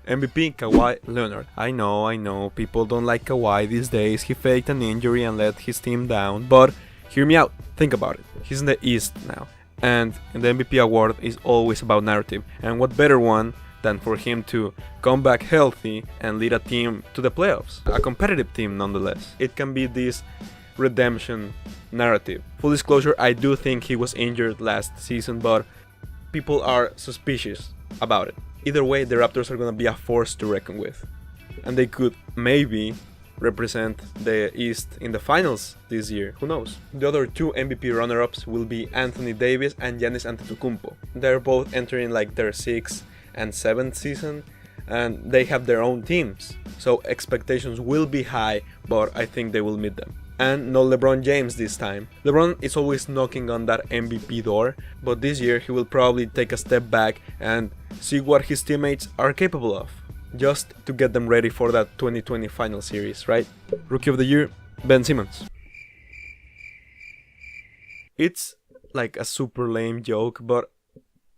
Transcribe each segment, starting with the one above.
MVP Kawhi Leonard. I know, people don't like Kawhi these days. He faked an injury and let his team down, but hear me out. Think about it. He's in the East now, and the MVP award is always about narrative, and what better one than for him to come back healthy and lead a team to the playoffs. A competitive team nonetheless. It can be this redemption narrative. Full disclosure, I do think he was injured last season, but people are suspicious about it. Either way, the Raptors are gonna be a force to reckon with, and they could maybe represent the East in the finals this year, who knows. The other two MVP runner-ups will be Anthony Davis and Giannis Antetokounmpo. They're both entering like their 6th and 7th season, and they have their own teams, so expectations will be high, but I think they will meet them. And no LeBron James this time. LeBron is always knocking on that MVP door, but this year he will probably take a step back and see what his teammates are capable of, just to get them ready for that 2020 final series, right? Rookie of the Year, Ben Simmons. It's like a super lame joke, but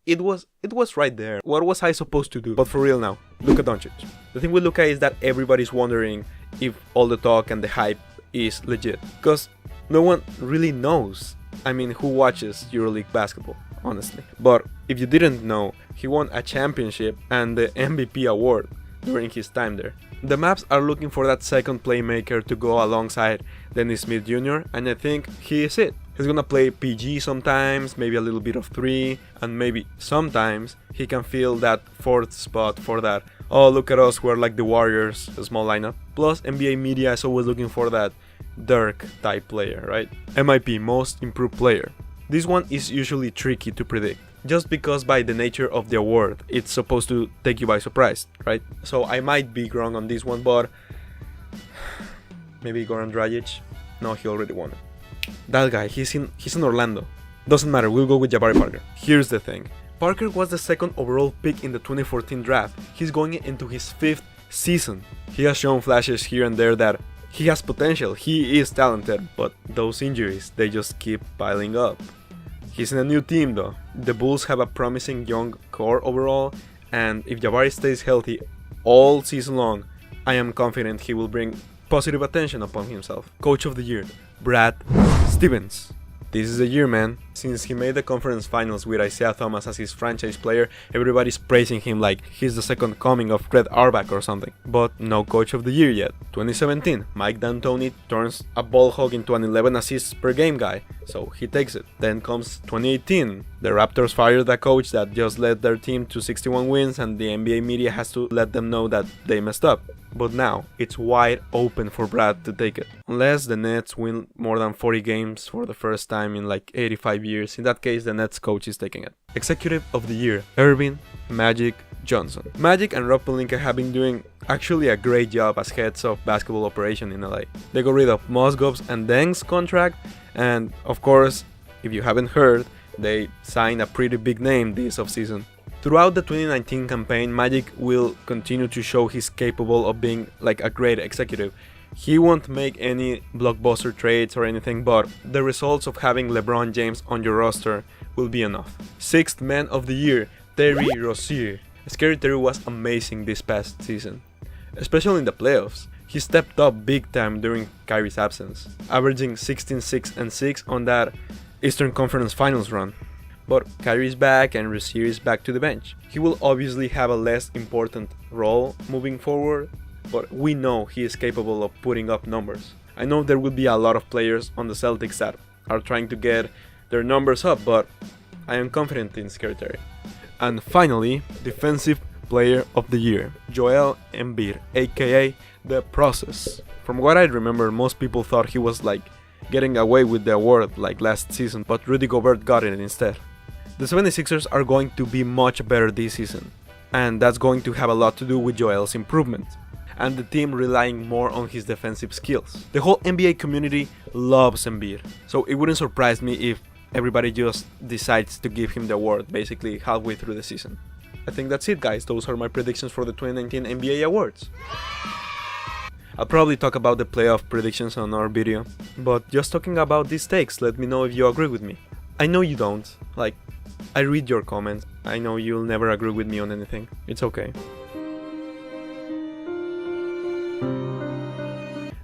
it was right there. What was I supposed to do? But for real now, Luka Doncic. The thing with Luka is that everybody's wondering if all the talk and the hype is legit, because no one really knows. I mean, who watches EuroLeague basketball, honestly? But if you didn't know, he won a championship and the MVP award during his time there. The Mavs are looking for that second playmaker to go alongside Dennis Smith Jr., and I think he is it. He's gonna play PG sometimes, maybe a little bit of 3, and maybe sometimes he can fill that 4th spot for that, oh look at us, we're like the Warriors, a small lineup. Plus NBA media is always looking for that Dirk type player, right? MIP, most improved player. This one is usually tricky to predict, just because by the nature of the award, it's supposed to take you by surprise, right? So I might be wrong on this one, but maybe Goran Dragic? No, he already won it. That guy, he's in Orlando. Doesn't matter, we'll go with Jabari Parker. Here's the thing. Parker was the 2nd overall pick in the 2014 draft. He's going into his 5th season. He has shown flashes here and there that he has potential, he is talented, but those injuries, they just keep piling up. He's in a new team though. The Bulls have a promising young core overall, and if Jabari stays healthy all season long, I am confident he will bring positive attention upon himself. Coach of the Year, Brad Stevens. This is the year, man. Since he made the conference finals with Isaiah Thomas as his franchise player, everybody's praising him like he's the second coming of Red Auerbach or something. But no Coach of the Year yet. 2017, Mike D'Antoni turns a ball hog into an 11 assists per game guy, so he takes it. Then comes 2018, the Raptors fired a coach that just led their team to 61 wins, and the NBA media has to let them know that they messed up. But now, it's wide open for Brad to take it. Unless the Nets win more than 40 games for the first time in like 85 years, in that case the Nets coach is taking it. Executive of the Year, Earvin Magic Johnson. Magic and Rob Pelinka have been doing actually a great job as heads of basketball operation in LA. They got rid of Mozgov's and Deng's contract, and of course, if you haven't heard, they signed a pretty big name this offseason. Throughout the 2019 campaign, Magic will continue to show he's capable of being like a great executive. He won't make any blockbuster trades or anything, but the results of having LeBron James on your roster will be enough. 6th Man of the Year, Terry Rozier. Scary Terry was amazing this past season, especially in the playoffs. He stepped up big time during Kyrie's absence, averaging 16, 6, and 6 on that Eastern Conference Finals run. But Kyrie is back and Rozier is back to the bench. He will obviously have a less important role moving forward, but we know he is capable of putting up numbers. I know there will be a lot of players on the Celtics that are trying to get their numbers up, but I am confident in Scary Terry. And finally, Defensive Player of the Year, Joel Embiid, aka The Process. From what I remember, most people thought he was like getting away with the award like last season, but Rudy Gobert got it instead. The 76ers are going to be much better this season, and that's going to have a lot to do with Joel's improvement, and the team relying more on his defensive skills. The whole NBA community loves Embiid, so it wouldn't surprise me if everybody just decides to give him the award basically halfway through the season. I think that's it, guys. Those are my predictions for the 2019 NBA awards. I'll probably talk about the playoff predictions on our video, but just talking about these takes, let me know if you agree with me. I know you don't, like, I read your comments, I know you'll never agree with me on anything, it's okay.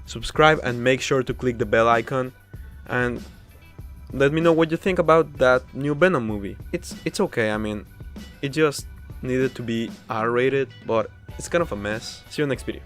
subscribe, and make sure to click the bell icon. And let me know what you think about that new Venom movie. It's okay, I mean, it just needed to be R-rated, but it's kind of a mess. See you next video.